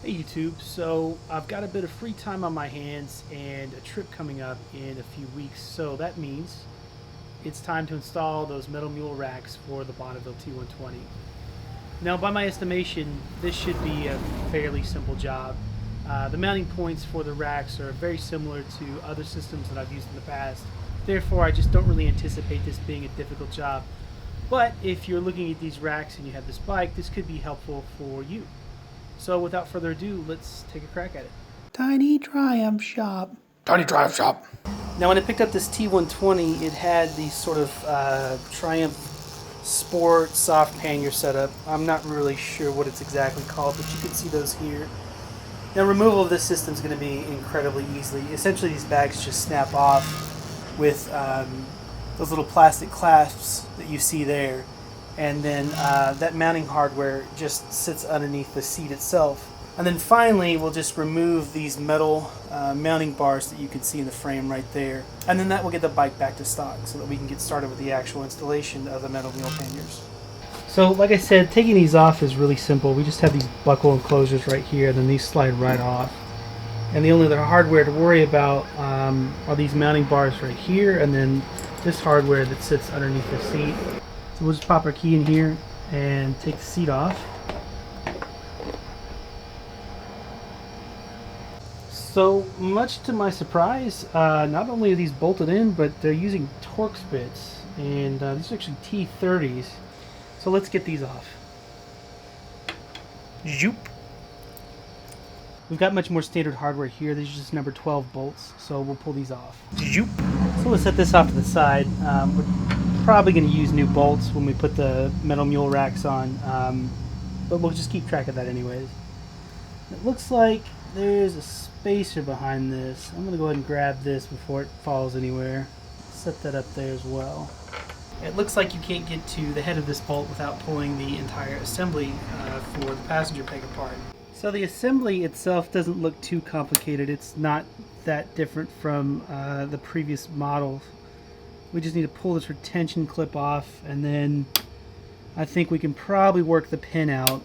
Hey YouTube, so I've got a bit of free time on my hands and a trip coming up in a few weeks, so that means it's time to install those Metal Mule racks for the Bonneville T120. Now by my estimation, this should be a fairly simple job. The mounting points for the racks are very similar to other systems that I've used in the past, therefore I just don't really anticipate this being a difficult job. But if you're looking at these racks and you have this bike, this could be helpful for you. So without further ado, let's take a crack at it. Tiny Triumph Shop. Tiny Triumph Shop. Now when I picked up this T120, it had the sort of Triumph Sport soft pannier setup. I'm not really sure what it's exactly called, but you can see those here. Now removal of this system is going to be incredibly easy. Essentially these bags just snap off with those little plastic clasps that you see there. And then that mounting hardware just sits underneath the seat itself. And then finally we'll just remove these metal mounting bars that you can see in the frame right there. And then that will get the bike back to stock so that we can get started with the actual installation of the Metal Mule panniers. So like I said, taking these off is really simple. We just have these buckle enclosures right here, and then these slide right off. And the only other hardware to worry about are these mounting bars right here, and then this hardware that sits underneath the seat. So we'll just pop our key in here and take the seat off. So much to my surprise, not only are these bolted in, but they're using Torx bits, and these are actually T30s. So let's get these off. Zoop. We've got much more standard hardware here. These are just number 12 bolts, so we'll pull these off. Zoop. So let's set this off to the side. We're probably going to use new bolts when we put the Metal Mule racks on, but we'll just keep track of that anyways. It looks like there's a spacer behind this. I'm going to go ahead and grab this before it falls anywhere. Set that up there as well. It looks like you can't get to the head of this bolt without pulling the entire assembly for the passenger peg apart. So the assembly itself doesn't look too complicated. It's not that different from the previous models. We just need to pull this retention clip off, and then I think we can probably work the pin out.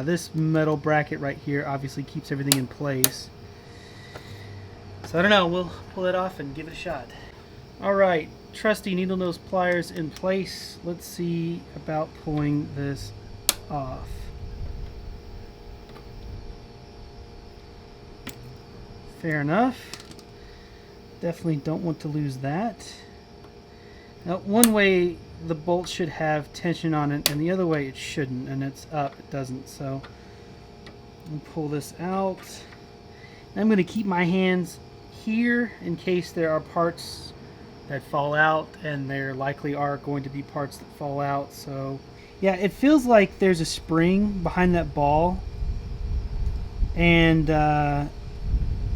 This metal bracket right here obviously keeps everything in place. So I don't know, we'll pull it off and give it a shot. Alright, trusty needle nose pliers in place. Let's see about pulling this off. Fair enough. Definitely don't want to lose that. Now, one way the bolt should have tension on it, and the other way it shouldn't, and it's up, it doesn't. So I'll pull this out. I'm going to keep my hands here in case there are parts that fall out, and there likely are going to be parts that fall out. So yeah, it feels like there's a spring behind that ball, and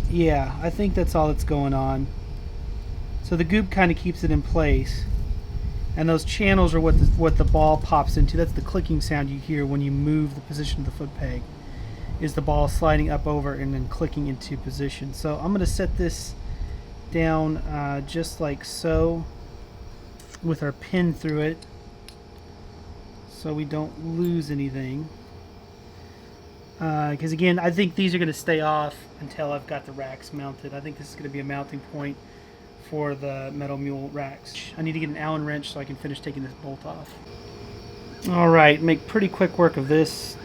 yeah, I think that's all that's going on. So the goop kind of keeps it in place. And those channels are what the ball pops into. That's the clicking sound you hear when you move the position of the foot peg. Is the ball sliding up over and then clicking into position. So I'm going to set this down just like so, with our pin through it, so we don't lose anything. Because again, I think these are going to stay off until I've got the racks mounted. I think this is going to be a mounting point for the Metal Mule racks. I need to get an Allen wrench so I can finish taking this bolt off. Alright, make pretty quick work of this.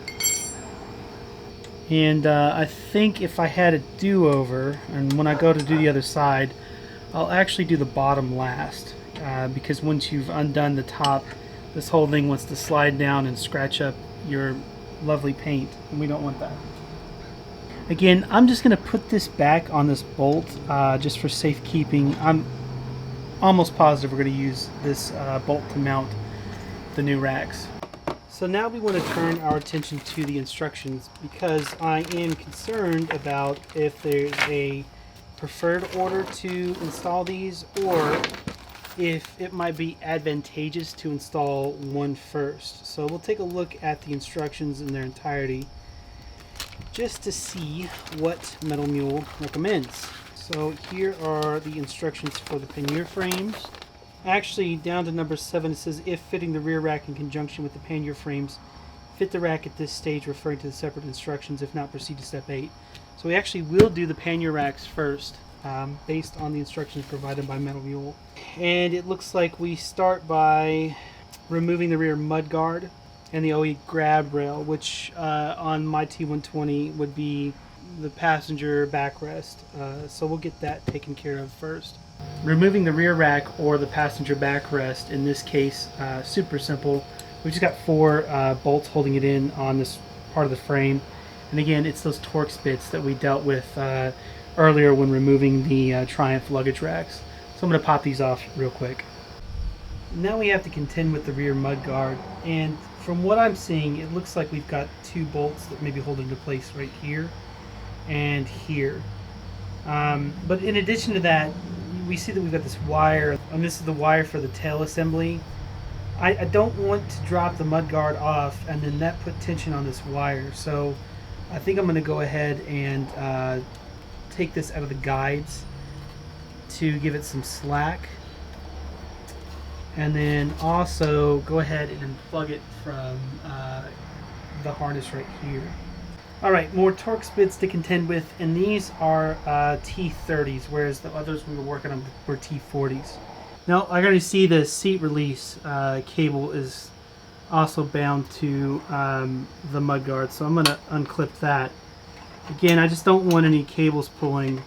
And I think if I had a do-over, and when I go to do the other side, I'll actually do the bottom last. Because once you've undone the top, this whole thing wants to slide down and scratch up your lovely paint, and we don't want that. Again, I'm just going to put this back on this bolt just for safekeeping. I'm almost positive we're going to use this bolt to mount the new racks. So now we want to turn our attention to the instructions, because I am concerned about if there's a preferred order to install these, or if it might be advantageous to install one first. So we'll take a look at the instructions in their entirety just to see what Metal Mule recommends. So here are the instructions for the pannier frames. Actually, down to number 7, it says if fitting the rear rack in conjunction with the pannier frames, fit the rack at this stage, referring to the separate instructions. If not, proceed to step 8. So we actually will do the pannier racks first, based on the instructions provided by Metal Mule. And it looks like we start by removing the rear mudguard and the OE grab rail, which on my T120 would be the passenger backrest. So we'll get that taken care of first. Removing the rear rack or the passenger backrest, in this case, super simple. We've just got 4 bolts holding it in on this part of the frame. And again, it's those Torx bits that we dealt with earlier when removing the Triumph luggage racks. So I'm going to pop these off real quick. Now we have to contend with the rear mudguard, and from what I'm seeing, it looks like we've got 2 bolts that maybe hold into place right here and here. But in addition to that, we see that we've got this wire, and this is the wire for the tail assembly. I don't want to drop the mudguard off and then that put tension on this wire, so I think I'm going to go ahead and take this out of the guides to give it some slack, and then also go ahead and unplug it from the harness right here. Alright, more Torx bits to contend with, and these are T30s, whereas the others we were working on were T40s. Now, I gotta see the seat release cable is also bound to the mudguard, so I'm gonna unclip that. Again, I just don't want any cables pulling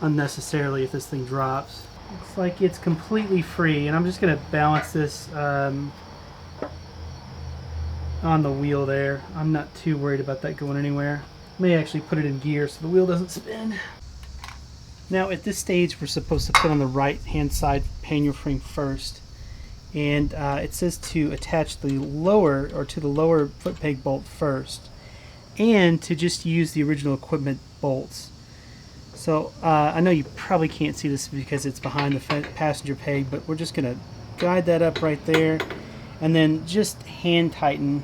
unnecessarily if this thing drops. Looks like it's completely free, and I'm just gonna balance this on the wheel there. I'm not too worried about that going anywhere. May actually put it in gear so the wheel doesn't spin. Now at this stage we're supposed to put on the right hand side pannier frame first, and it says to attach the lower foot peg bolt first, and to just use the original equipment bolts. So I know you probably can't see this because it's behind the passenger peg, but we're just going to guide that up right there, and then just hand tighten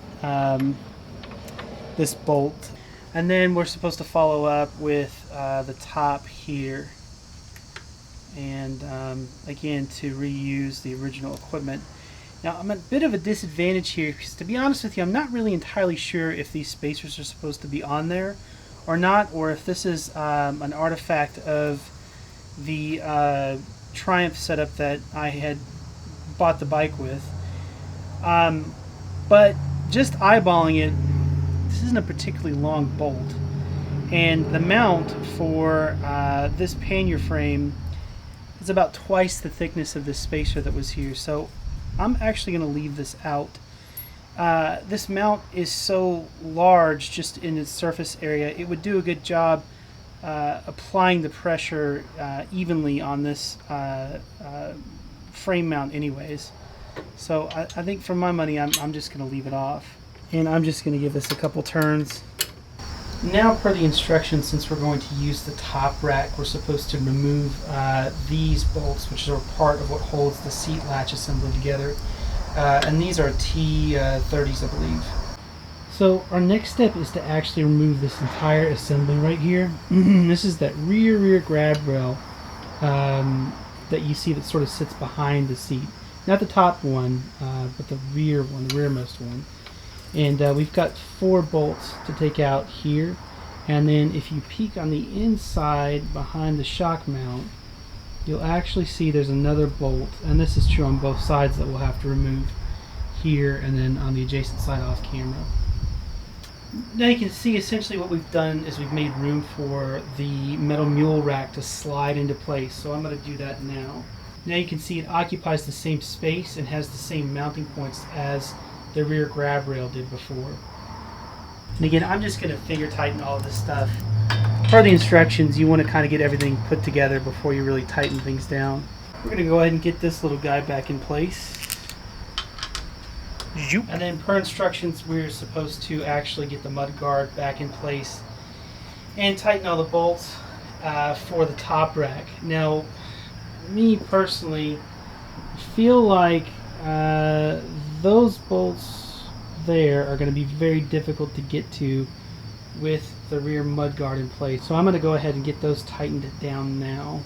this bolt. And then we're supposed to follow up with the top here, and again to reuse the original equipment. Now I'm at a bit of a disadvantage here because, to be honest with you, I'm not really entirely sure if these spacers are supposed to be on there or not, or if this is an artifact of the Triumph setup that I had bought the bike with. But just eyeballing it, this isn't a particularly long bolt, and the mount for this pannier frame is about twice the thickness of this spacer that was here, so I'm actually going to leave this out. This mount is so large just in its surface area, it would do a good job applying the pressure evenly on this frame mount anyways. So I think for my money I'm just going to leave it off, and I'm just going to give this a couple turns. Now, per the instructions, since we're going to use the top rack, we're supposed to remove these bolts, which are part of what holds the seat latch assembly together. And these are T30s, I believe. So our next step is to actually remove this entire assembly right here. This is that rear grab rail that you see that sort of sits behind the seat. Not the top one, but the rear one, the rearmost one. And we've got 4 bolts to take out here, and then if you peek on the inside behind the shock mount, you'll actually see there's another bolt, and this is true on both sides, that we'll have to remove here and then on the adjacent side off camera. Now you can see essentially what we've done is we've made room for the Metal Mule rack to slide into place, so I'm going to do that now. Now you can see it occupies the same space and has the same mounting points as the rear grab rail did before. And again, I'm just going to finger tighten all of this stuff. Per the instructions, you want to kind of get everything put together before you really tighten things down. We're going to go ahead and get this little guy back in place. And then per instructions, we're supposed to actually get the mudguard back in place and tighten all the bolts for the top rack. Now, me personally feel like those bolts there are going to be very difficult to get to with the rear mudguard in place, so I'm going to go ahead and get those tightened down now.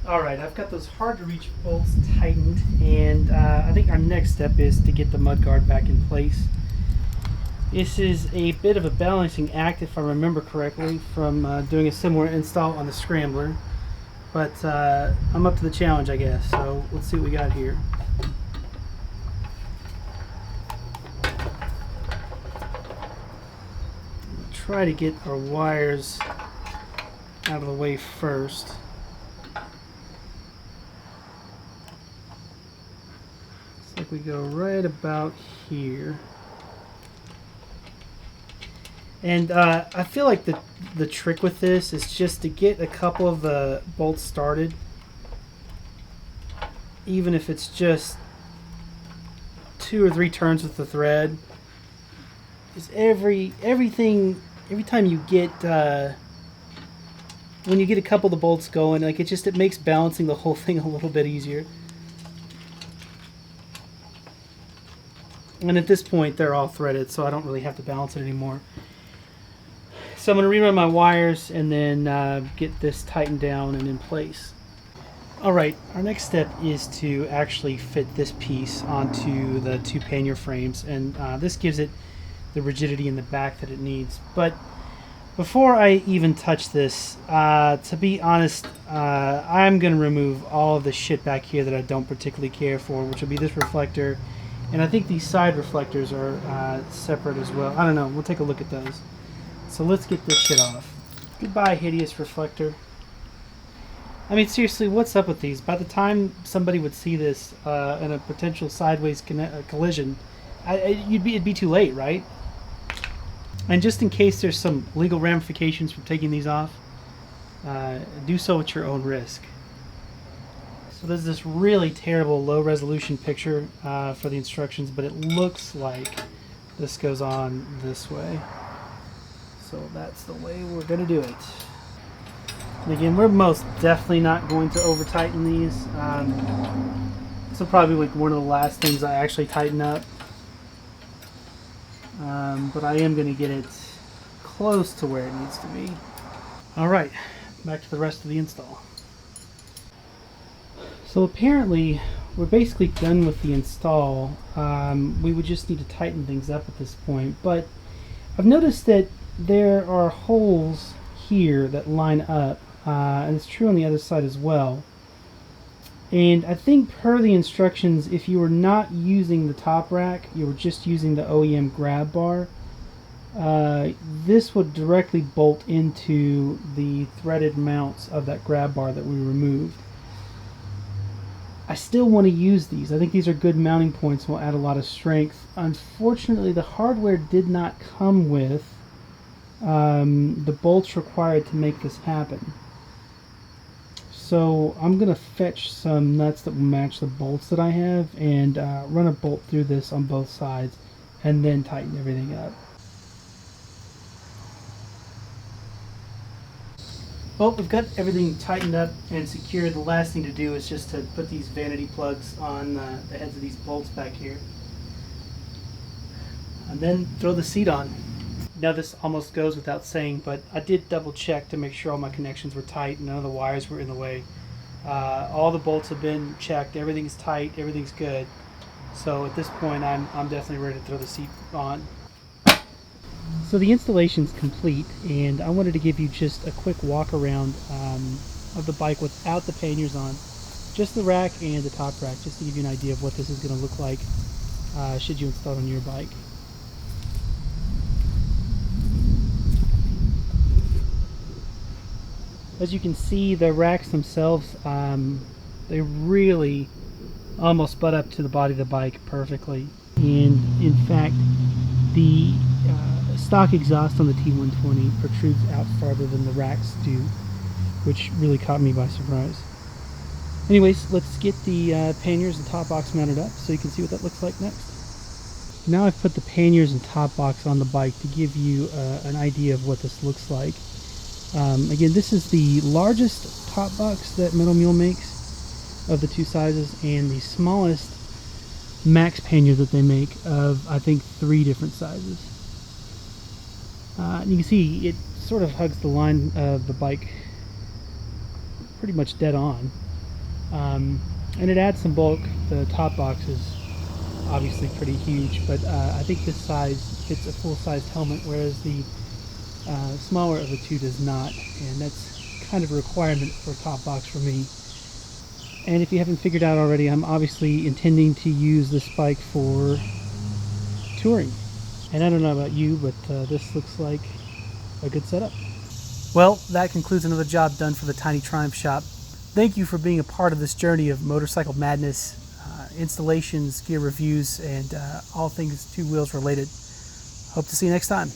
Alright, I've got those hard to reach bolts tightened, and I think our next step is to get the mudguard back in place. This is a bit of a balancing act, if I remember correctly, from doing a similar install on the Scrambler. But I'm up to the challenge, I guess, so let's see what we got here. Try to get our wires out of the way first. Looks like we go right about here. And I feel like the trick with this is just to get a couple of the bolts started, even if it's just 2 or 3 turns with the thread. Because every time you get when you get a couple of the bolts going, like it makes balancing the whole thing a little bit easier. And at this point they're all threaded, so I don't really have to balance it anymore. So I'm going to rerun my wires and then get this tightened down and in place. Alright, our next step is to actually fit this piece onto the 2 pannier frames, and this gives it the rigidity in the back that it needs. But before I even touch this, to be honest, I'm going to remove all of the shit back here that I don't particularly care for, which will be this reflector, and I think these side reflectors are separate as well. I don't know, we'll take a look at those. So let's get this shit off. Goodbye, hideous reflector. I mean, seriously, what's up with these? By the time somebody would see this in a potential sideways collision, it'd be too late, right? And just in case there's some legal ramifications from taking these off, do so at your own risk. So there's this really terrible low-resolution picture for the instructions, but it looks like this goes on this way. So that's the way we're going to do it. And again, we're most definitely not going to over-tighten these. This will probably be like one of the last things I actually tighten up. But I am going to get it close to where it needs to be. Alright, back to the rest of the install. So apparently, we're basically done with the install. We would just need to tighten things up at this point. But I've noticed that there are holes here that line up, and it's true on the other side as well. And I think per the instructions, if you were not using the top rack, you were just using the OEM grab bar, this would directly bolt into the threaded mounts of that grab bar that we removed. I still want to use these. I think these are good mounting points and will add a lot of strength. Unfortunately, the hardware did not come with the bolts required to make this happen. So I'm going to fetch some nuts that will match the bolts that I have and run a bolt through this on both sides and then tighten everything up. Well, we've got everything tightened up and secured. The last thing to do is just to put these vanity plugs on the heads of these bolts back here. And then throw the seat on. Now this almost goes without saying, but I did double check to make sure all my connections were tight and none of the wires were in the way. All the bolts have been checked, everything's tight, everything's good. So at this point I'm definitely ready to throw the seat on. So the installation's complete, and I wanted to give you just a quick walk around of the bike without the panniers on. Just the rack and the top rack, just to give you an idea of what this is going to look like should you install it on your bike. As you can see, the racks themselves, they really almost butt up to the body of the bike perfectly. And in fact, the stock exhaust on the T120 protrudes out farther than the racks do, which really caught me by surprise. Anyways, let's get the panniers and top box mounted up so you can see what that looks like next. Now I've put the panniers and top box on the bike to give you an idea of what this looks like. Again, this is the largest top box that Metal Mule makes of the two sizes, and the smallest max pannier that they make of, I think, 3 different sizes. You can see it sort of hugs the line of the bike pretty much dead on. And it adds some bulk. The top box is obviously pretty huge, but I think this size fits a full-sized helmet, whereas the smaller of the two does not, and that's kind of a requirement for a top box for me. And if you haven't figured out already, I'm obviously intending to use this bike for touring. And I don't know about you, but this looks like a good setup. Well, that concludes another job done for the Tiny Triumph shop. Thank you for being a part of this journey of motorcycle madness, installations, gear reviews, and all things two wheels related. Hope to see you next time.